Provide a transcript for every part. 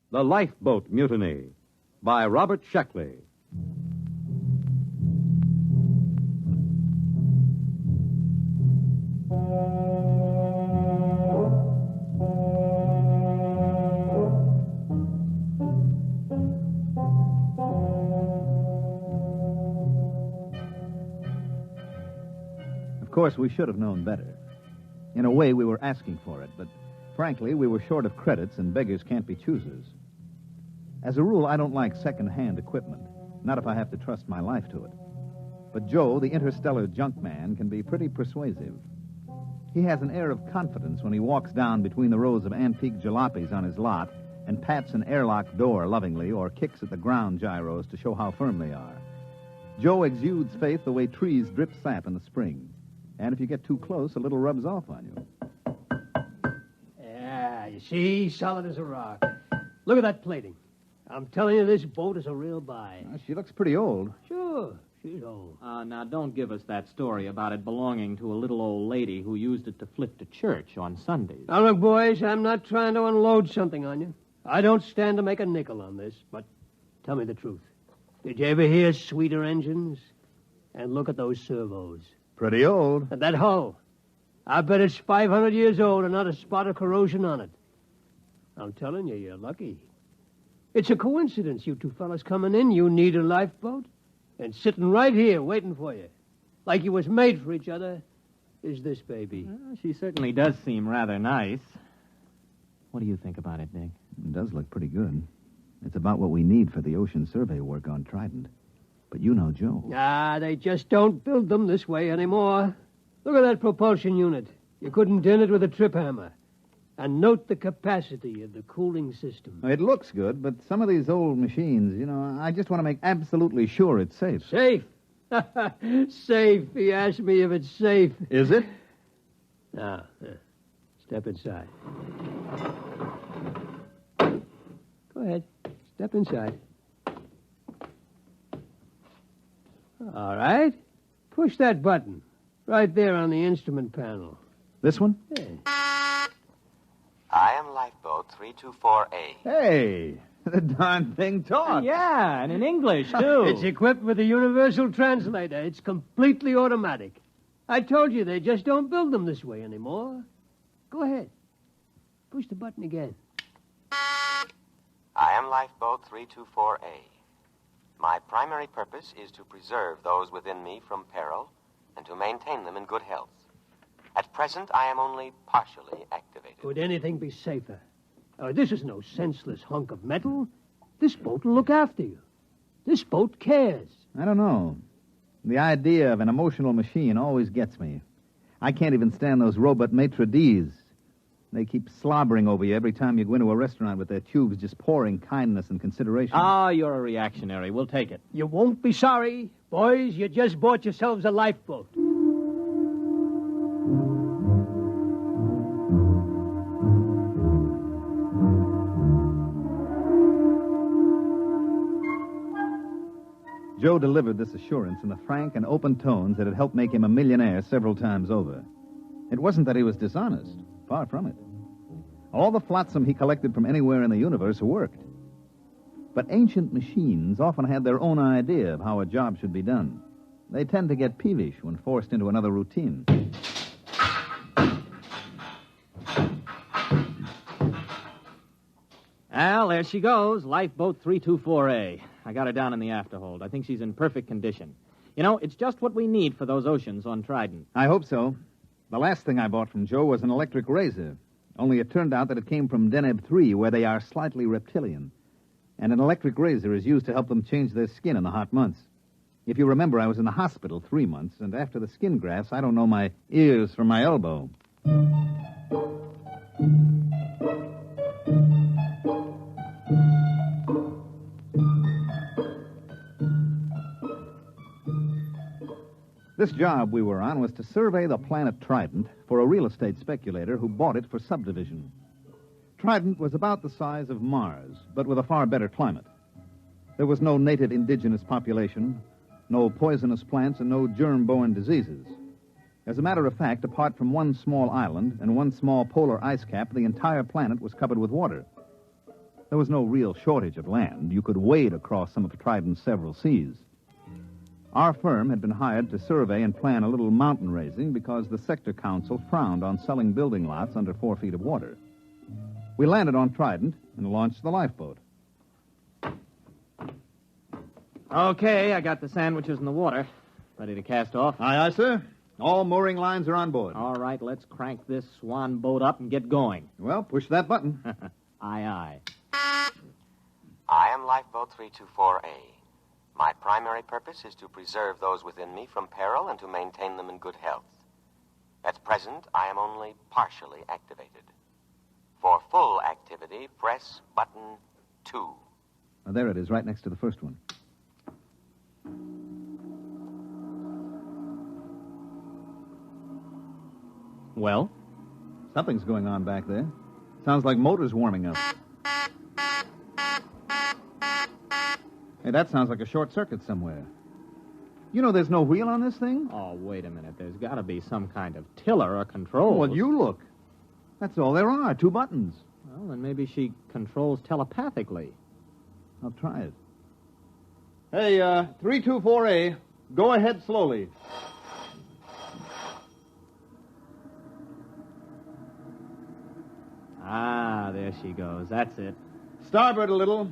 The Lifeboat Mutiny by Robert Sheckley. Of course, we should have known better. In a way, we were asking for it, but frankly, we were short of credits, and beggars can't be choosers. As a rule, I don't like second-hand equipment, not if I have to trust my life to it. But Joe, the interstellar junk man, can be pretty persuasive. He has an air of confidence when he walks down between the rows of antique jalopies on his lot and pats an airlock door lovingly or kicks at the ground gyros to show how firm they are. Joe exudes faith the way trees drip sap in the spring. And if you get too close, a little rubs off on you. Yeah, you see, solid as a rock. Look at that plating. I'm telling you, this boat is a real buy. She looks pretty old. Sure, she's old. Now, don't give us that story about it belonging to a little old lady who used it to flit to church on Sundays. Now, look, boys, I'm not trying to unload something on you. I don't stand to make a nickel on this, but tell me the truth. Did you ever hear sweeter engines? And look at those servos. Pretty old. And that hull. I bet it's 500 years old and not a spot of corrosion on it. I'm telling you, you're lucky. It's a coincidence, you two fellas coming in. You need a lifeboat. And sitting right here waiting for you, like you was made for each other, is this baby. Well, she certainly does seem rather nice. What do you think about it, Dick? It does look pretty good. It's about what we need for the ocean survey work on Trident. But you know Joe. They just don't build them this way anymore. Look at that propulsion unit. You couldn't dent it with a trip hammer. And note the capacity of the cooling system. It looks good, but some of these old machines, I just want to make absolutely sure it's safe. Safe? Safe. He asked me if it's safe. Is it? Now, step inside. Go ahead. Step inside. All right. Push that button. Right there on the instrument panel. This one? Yeah. I am Lifeboat 324A. Hey, the darn thing talks. Yeah, and in English, too. It's equipped with a universal translator. It's completely automatic. I told you they just don't build them this way anymore. Go ahead. Push the button again. I am Lifeboat 324A. My primary purpose is to preserve those within me from peril and to maintain them in good health. At present, I am only partially activated. Could anything be safer? This is no senseless hunk of metal. This boat will look after you. This boat cares. I don't know. The idea of an emotional machine always gets me. I can't even stand those robot maitre d's. They keep slobbering over you every time you go into a restaurant with their tubes just pouring kindness and consideration. You're a reactionary. We'll take it. You won't be sorry. Boys, you just bought yourselves a lifeboat. Joe delivered this assurance in the frank and open tones that had helped make him a millionaire several times over. It wasn't that he was dishonest. Far from it. All the flotsam he collected from anywhere in the universe worked. But ancient machines often had their own idea of how a job should be done. They tend to get peevish when forced into another routine. Well, there she goes, Lifeboat 324A. I got her down in the afterhold. I think she's in perfect condition. It's just what we need for those oceans on Trident. I hope so. The last thing I bought from Joe was an electric razor. Only it turned out that it came from Deneb 3, where they are slightly reptilian. And an electric razor is used to help them change their skin in the hot months. If you remember, I was in the hospital 3 months, and after the skin grafts, I don't know my ears from my elbow. This job we were on was to survey the planet Trident for a real estate speculator who bought it for subdivision. Trident was about the size of Mars, but with a far better climate. There was no native indigenous population, no poisonous plants, and no germ-borne diseases. As a matter of fact, apart from one small island and one small polar ice cap, the entire planet was covered with water. There was no real shortage of land. You could wade across some of Trident's several seas. Our firm had been hired to survey and plan a little mountain raising because the sector council frowned on selling building lots under 4 feet of water. We landed on Trident and launched the lifeboat. Okay, I got the sandwiches in the water. Ready to cast off? Aye, aye, sir. All mooring lines are on board. All right, let's crank this swan boat up and get going. Well, push that button. Aye, aye. I am Lifeboat 324A. My primary purpose is to preserve those within me from peril and to maintain them in good health. At present, I am only partially activated. For full activity, press button 2. Oh, there it is, right next to the first one. Well? Something's going on back there. Sounds like motors warming up. Hey, that sounds like a short circuit somewhere. You know there's no wheel on this thing? Oh, wait a minute. There's got to be some kind of tiller or control. Well, you look. That's all there are, 2 buttons. Well, then maybe she controls telepathically. I'll try it. Hey, 324A, go ahead slowly. Ah, there she goes. That's it. Starboard a little.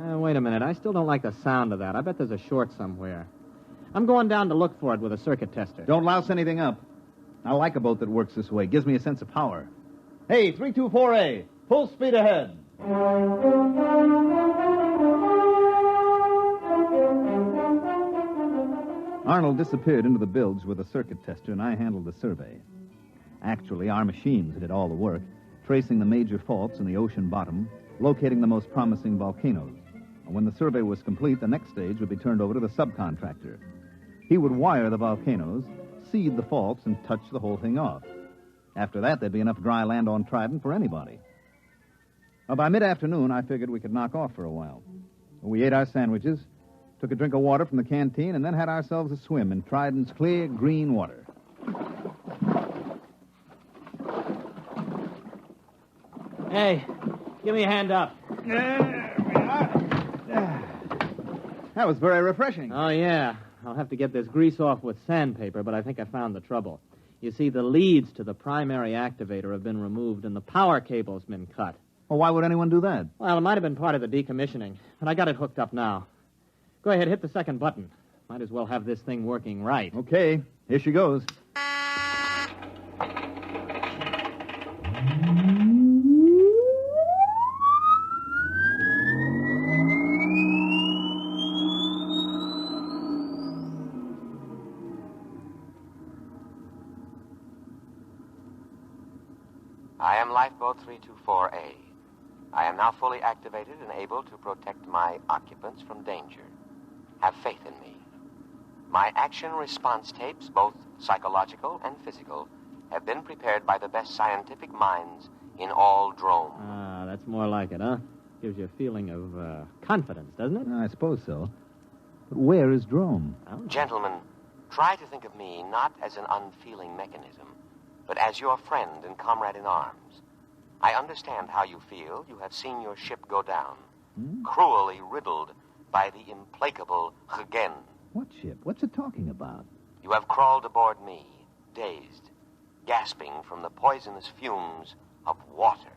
Wait a minute. I still don't like the sound of that. I bet there's a short somewhere. I'm going down to look for it with a circuit tester. Don't louse anything up. I like a boat that works this way. Gives me a sense of power. Hey, 324A, full speed ahead. Arnold disappeared into the bilge with a circuit tester, and I handled the survey. Actually, our machines did all the work, tracing the major faults in the ocean bottom, locating the most promising volcanoes. And when the survey was complete, the next stage would be turned over to the subcontractor. He would wire the volcanoes, seed the faults, and touch the whole thing off. After that, there'd be enough dry land on Trident for anybody. Well, by mid-afternoon, I figured we could knock off for a while. We ate our sandwiches, took a drink of water from the canteen, and then had ourselves a swim in Trident's clear, green water. Hey, give me a hand up. That was very refreshing. Oh, yeah. I'll have to get this grease off with sandpaper, but I think I found the trouble. You see, the leads to the primary activator have been removed and the power cable's been cut. Well, why would anyone do that? Well, it might have been part of the decommissioning, but I got it hooked up now. Go ahead, hit the second button. Might as well have this thing working right. Okay, here she goes. I am Lifeboat 324A. I am now fully activated and able to protect my occupants from danger. Have faith in me. My action response tapes, both psychological and physical, have been prepared by the best scientific minds in all drome. Ah, that's more like it, huh? Gives you a feeling of confidence, doesn't it? I suppose so. But where is Drome? Gentlemen, try to think of me not as an unfeeling mechanism, but as your friend and comrade in arms. I understand how you feel. You have seen your ship go down, cruelly riddled by the implacable Huguen. What ship? What's it talking about? You have crawled aboard me, dazed, gasping from the poisonous fumes of water,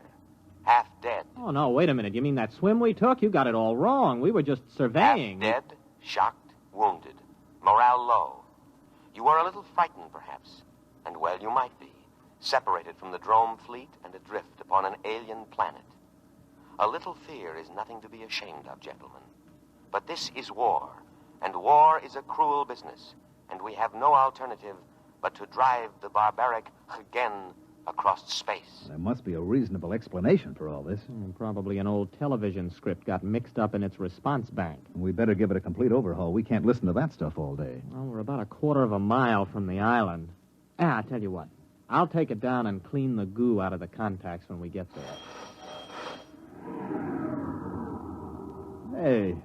half dead. Oh, no, wait a minute. You mean that swim we took? You got it all wrong. We were just surveying. Half dead, shocked, wounded, morale low. You were a little frightened, perhaps, and well, you might be, separated from the Drome fleet and adrift upon an alien planet. A little fear is nothing to be ashamed of, gentlemen. But this is war, and war is a cruel business, and we have no alternative but to drive the barbaric Huguen across space. There must be a reasonable explanation for all this. Probably an old television script got mixed up in its response bank. We better give it a complete overhaul. We can't listen to that stuff all day. Well, we're about a quarter of a mile from the island. I'll tell you what. I'll take it down and clean the goo out of the contacts when we get there. Hey,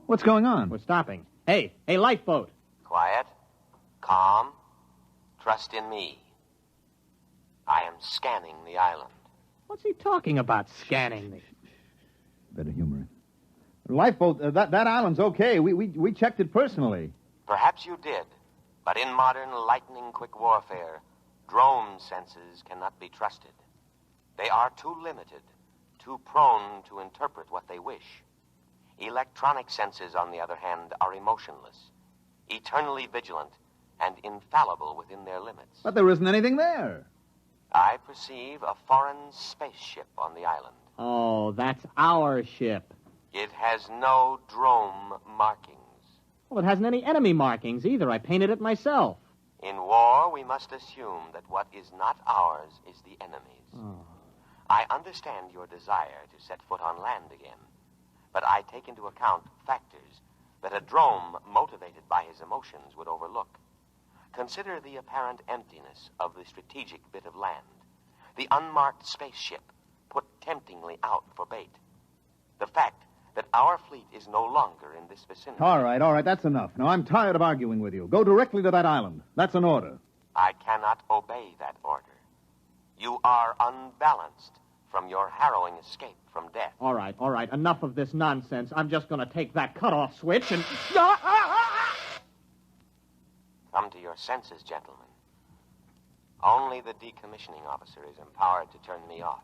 what's going on? We're stopping. Hey, lifeboat. Quiet, calm, trust in me. I am scanning the island. What's he talking about, scanning me? Better humor it. Lifeboat, that island's okay. We checked it personally. Perhaps you did, but in modern lightning-quick warfare, drone senses cannot be trusted. They are too limited, too prone to interpret what they wish. Electronic senses, on the other hand, are emotionless, eternally vigilant, and infallible within their limits. But there isn't anything there. I perceive a foreign spaceship on the island. Oh, that's our ship. It has no drone markings. Well, it hasn't any enemy markings either. I painted it myself. In war, we must assume that what is not ours is the enemy's. Oh. I understand your desire to set foot on land again, but I take into account factors that a drone motivated by his emotions would overlook. Consider the apparent emptiness of the strategic bit of land, the unmarked spaceship put temptingly out for bait, the fact that our fleet is no longer in this vicinity. All right, that's enough. Now, I'm tired of arguing with you. Go directly to that island. That's an order. I cannot obey that order. You are unbalanced from your harrowing escape from death. All right. Enough of this nonsense. I'm just going to take that cutoff switch and... Come to your senses, gentlemen. Only the decommissioning officer is empowered to turn me off.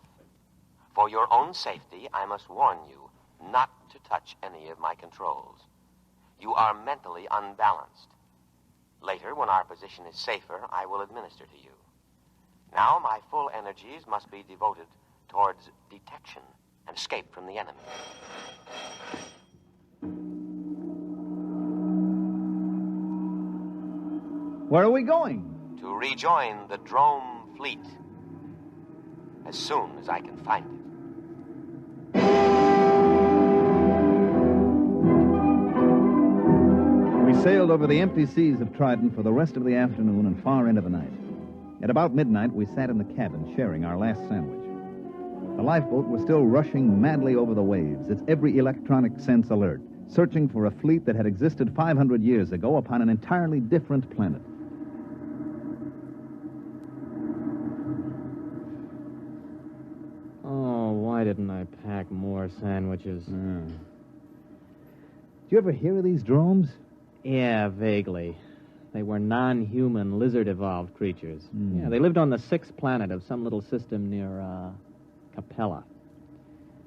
For your own safety, I must warn you not to touch any of my controls. You are mentally unbalanced. Later, when our position is safer, I will administer to you. Now, my full energies must be devoted towards detection and escape from the enemy. Where are we going? To rejoin the drone fleet as soon as I can find it. We sailed over the empty seas of Trident for the rest of the afternoon and far into the night. At about midnight, we sat in the cabin sharing our last sandwich. The lifeboat was still rushing madly over the waves, its every electronic sense alert, searching for a fleet that had existed 500 years ago upon an entirely different planet. Oh, why didn't I pack more sandwiches? Do you ever hear of these drones? Yeah, vaguely. They were non-human, lizard-evolved creatures. Yeah, they lived on the 6th planet of some little system near, Capella.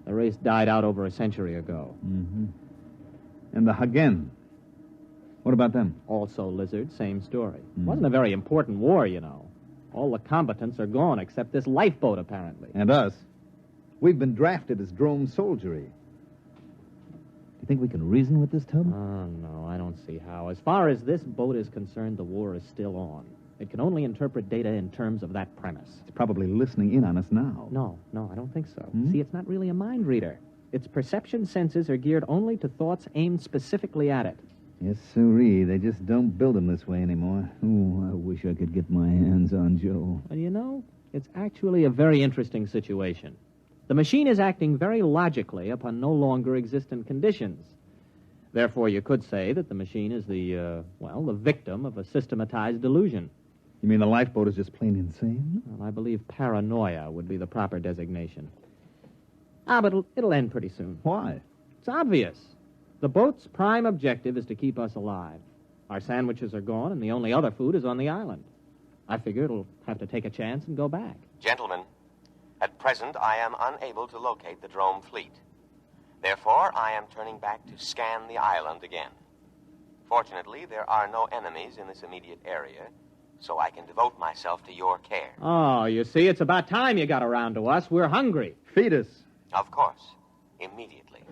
The race died out over a century ago. Mm-hmm. And the Hagen? What about them? Also lizards, same story. It wasn't a very important war, you know. All the combatants are gone except this lifeboat, apparently. And us. We've been drafted as drone soldiery. You think we can reason with this tub? Oh, no, I don't see how. As far as this boat is concerned, the war is still on. It can only interpret data in terms of that premise. It's probably listening in on us now. No, I don't think so. See, it's not really a mind reader. Its perception senses are geared only to thoughts aimed specifically at it. Yes, sirree. They just don't build them this way anymore. Oh, I wish I could get my hands on Joe. Well, you know, it's actually a very interesting situation. The machine is acting very logically upon no longer existent conditions. Therefore, you could say that the machine is the victim of a systematized delusion. You mean the lifeboat is just plain insane? Well, I believe paranoia would be the proper designation. But it'll end pretty soon. Why? It's obvious. The boat's prime objective is to keep us alive. Our sandwiches are gone, and the only other food is on the island. I figure it'll have to take a chance and go back. Gentlemen, at present, I am unable to locate the drone fleet. Therefore, I am turning back to scan the island again. Fortunately, there are no enemies in this immediate area, so I can devote myself to your care. Oh, you see, it's about time you got around to us. We're hungry. Feed us. Of course, immediately.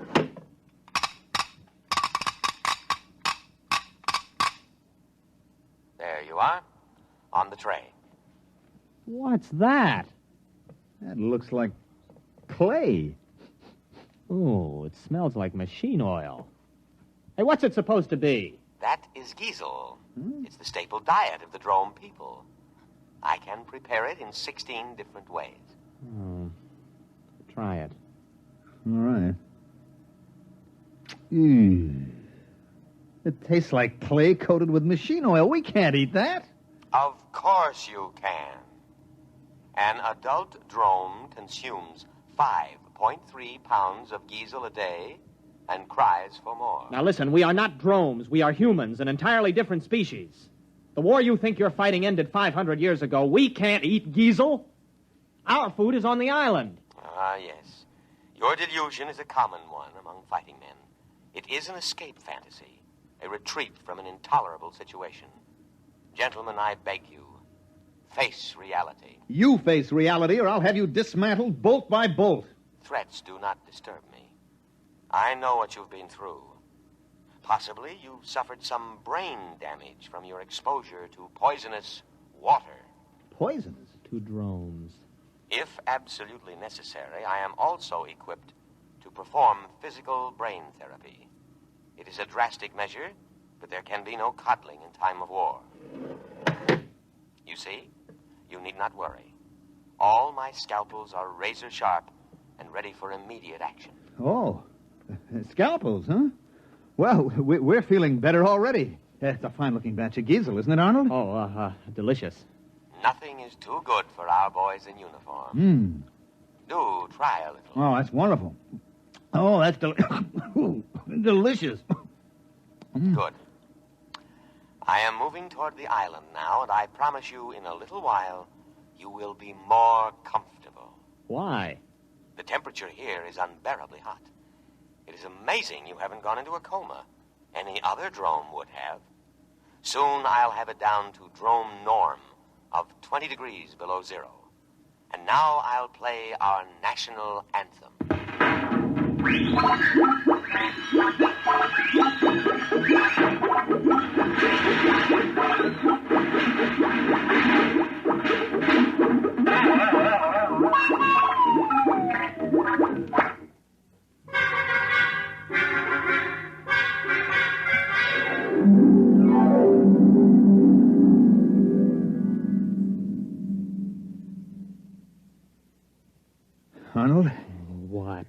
There you are, on the tray. What's that? That looks like clay. Oh, it smells like machine oil. Hey, what's it supposed to be? That is giesel. It's the staple diet of the drone people. I can prepare it in 16 different ways. Oh, try it. All right. It tastes like clay coated with machine oil. We can't eat that. Of course you can. An adult drone consumes 5.3 pounds of diesel a day and cries for more. Now listen, we are not drones. We are humans, an entirely different species. The war you think you're fighting ended 500 years ago. We can't eat diesel. Our food is on the island. Ah, yes. Your delusion is a common one among fighting men. It is an escape fantasy, a retreat from an intolerable situation. Gentlemen, I beg you, face reality. You face reality, or I'll have you dismantled bolt by bolt. Threats do not disturb me. I know what you've been through. Possibly you've suffered some brain damage from your exposure to poisonous water. Poisonous? To drones. If absolutely necessary, I am also equipped to perform physical brain therapy. It is a drastic measure, but there can be no coddling in time of war. You see, you need not worry. All my scalpels are razor sharp and ready for immediate action. Oh, scalpels, huh? Well, we're feeling better already. It's a fine-looking batch of Giesel, isn't it, Arnold? Oh, delicious. Nothing is too good for our boys in uniform. Do try a little. Oh, that's wonderful. Oh, that's delicious. Good. I am moving toward the island now, and I promise you in a little while you will be more comfortable. Why? The temperature here is unbearably hot. It is amazing you haven't gone into a coma. Any other drone would have. Soon I'll have it down to drone norm of 20 degrees below zero. And now I'll play our national anthem. Arnold? What?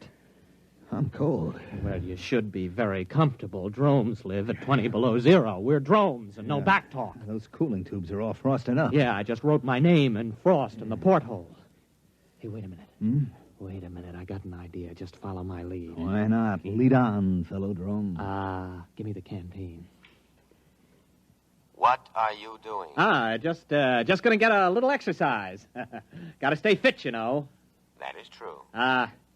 I'm cold. Well, you should be very comfortable. Drones live at 20 below zero. We're drones and no back talk. Those cooling tubes are all frosted up. Yeah, I just wrote my name in frost in the porthole. Hey, wait a minute. Wait a minute. I got an idea. Just follow my lead. Why not? Lead on, fellow drone. Give me the canteen. What are you doing? Just gonna get a little exercise. Gotta stay fit, you know. That is true.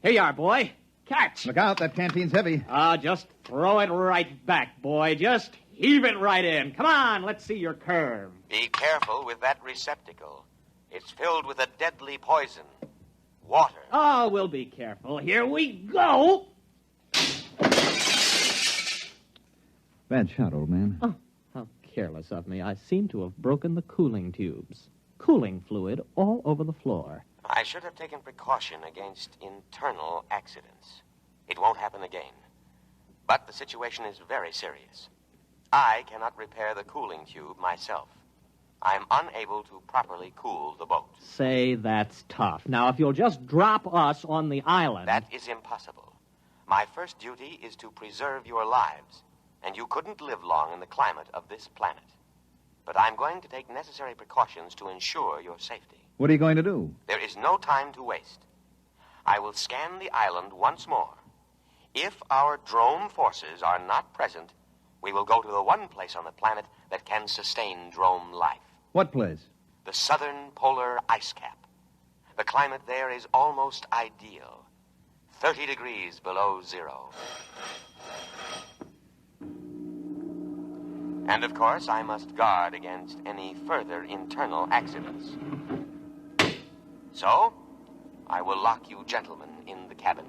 Here you are, boy. Catch. Look out, that canteen's heavy. Just throw it right back, boy. Just heave it right in. Come on, let's see your curve. Be careful with that receptacle. It's filled with a deadly poison. Water. Oh, we'll be careful. Here we go. Bad shot, old man. Oh, how careless of me. I seem to have broken the cooling tubes. Cooling fluid all over the floor. I should have taken precaution against internal accidents. It won't happen again. But the situation is very serious. I cannot repair the cooling tube myself. I am unable to properly cool the boat. Say, that's tough. Now, if you'll just drop us on the island... That is impossible. My first duty is to preserve your lives, and you couldn't live long in the climate of this planet. But I'm going to take necessary precautions to ensure your safety. What are you going to do? There is no time to waste. I will scan the island once more. If our drone forces are not present, we will go to the one place on the planet that can sustain drone life. What place? The southern polar ice cap. The climate there is almost ideal. 30 degrees below zero. And, of course, I must guard against any further internal accidents. So, I will lock you gentlemen in the cabin.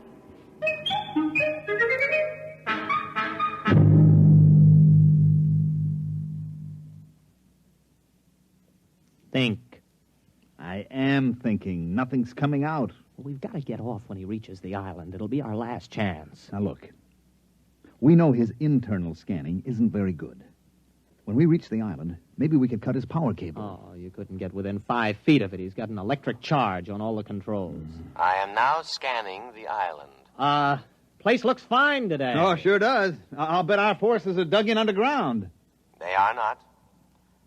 Think. I am thinking. Nothing's coming out. Well, we've got to get off when he reaches the island. It'll be our last chance. Now, look. We know his internal scanning isn't very good. When we reach the island, maybe we could cut his power cable. Oh, you couldn't get within 5 feet of it. He's got an electric charge on all the controls. I am now scanning the island. Place looks fine today. Oh, sure does. I'll bet our forces are dug in underground. They are not.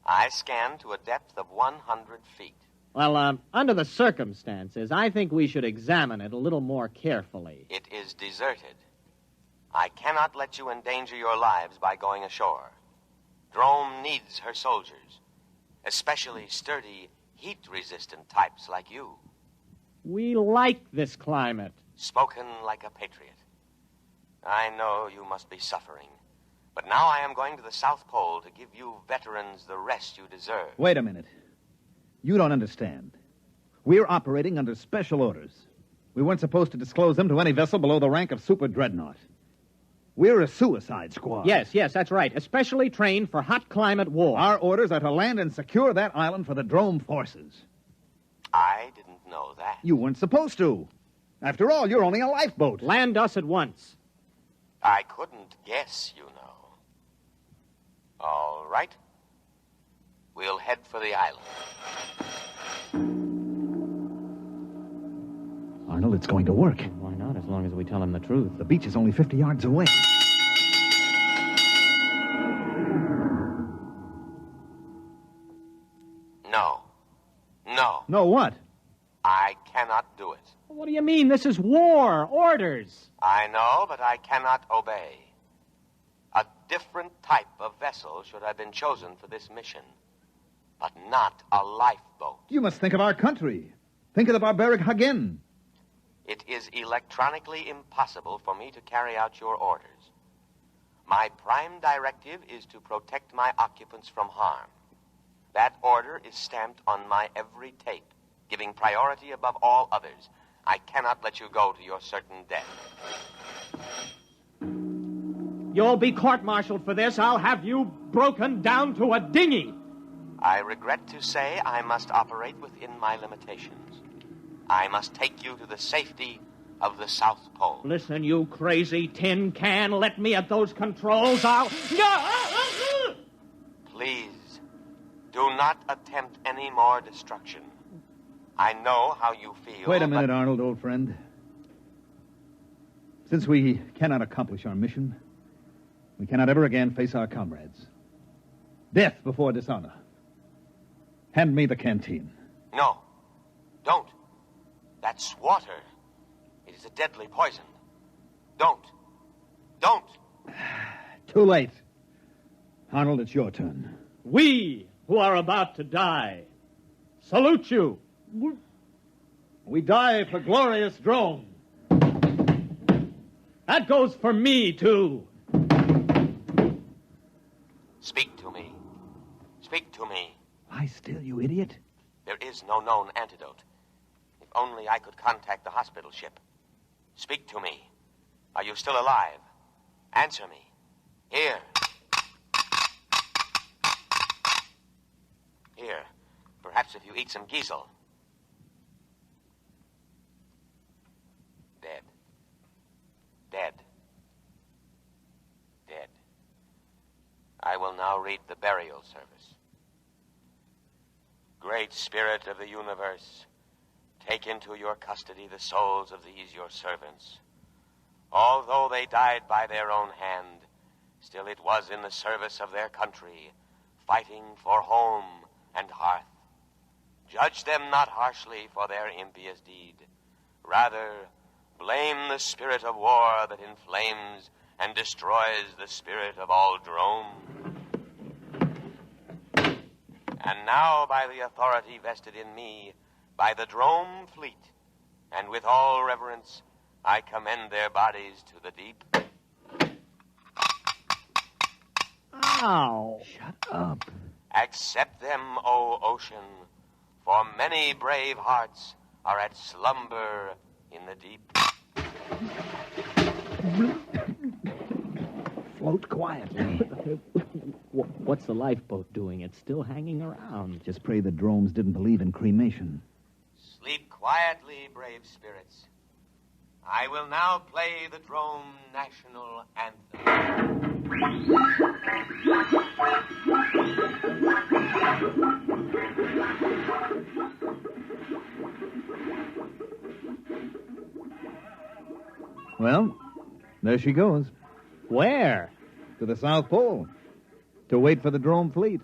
I scanned to a depth of 100 feet. Well, under the circumstances, I think we should examine it a little more carefully. It is deserted. I cannot let you endanger your lives by going ashore. Drome needs her soldiers, especially sturdy, heat-resistant types like you. We like this climate. Spoken like a patriot. I know you must be suffering, but now I am going to the South Pole to give you veterans the rest you deserve. Wait a minute. You don't understand. We're operating under special orders. We weren't supposed to disclose them to any vessel below the rank of super dreadnought. We're a suicide squad. Yes, that's right. Especially trained for hot climate war. Our orders are to land and secure that island for the Drome forces. I didn't know that. You weren't supposed to. After all, you're only a lifeboat. Land us at once. I couldn't guess, you know. All right. We'll head for the island. Arnold, it's going to work. Why not, as long as we tell him the truth? The beach is only 50 yards away. No. No, what? I cannot do it. What do you mean? This is war. Orders. I know, but I cannot obey. A different type of vessel should have been chosen for this mission, but not a lifeboat. You must think of our country. Think of the barbaric Hagen. It is electronically impossible for me to carry out your orders. My prime directive is to protect my occupants from harm. That order is stamped on my every tape, giving priority above all others. I cannot let you go to your certain death. You'll be court-martialed for this. I'll have you broken down to a dinghy. I regret to say I must operate within my limitations. I must take you to the safety of the South Pole. Listen, you crazy tin can. Let me at those controls. Please, do not attempt any more destruction. I know how you feel. Wait a minute, Arnold, old friend. Since we cannot accomplish our mission, we cannot ever again face our comrades. Death before dishonor. Hand me the canteen. No, don't. That's water. It is a deadly poison. Don't. Too late. Arnold, it's your turn. We, who are about to die, salute you. We die for glorious Drome. That goes for me, too. Speak to me. Speak to me. Lie still, you idiot. There is no known antidote. If only I could contact the hospital ship. Speak to me. Are you still alive? Answer me. Here. Here. Perhaps if you eat some giesel. Dead. Dead. Dead. I will now read the burial service. Great Spirit of the universe, take into your custody the souls of these your servants. Although they died by their own hand, still it was in the service of their country, fighting for home and hearth. Judge them not harshly for their impious deed. Rather, blame the spirit of war that inflames and destroys the spirit of all Drome. And now, by the authority vested in me, by the Drome fleet, and with all reverence, I commend their bodies to the deep. Ow. Shut up. Accept them, O ocean, for many brave hearts are at slumber in the deep. Float quietly. What's the lifeboat doing? It's still hanging around. Just pray the Dromes didn't believe in cremation. Sleep quietly, brave spirits. I will now play the Drome National Anthem. Well, there she goes. Where? To the South Pole. To wait for the Drome fleet.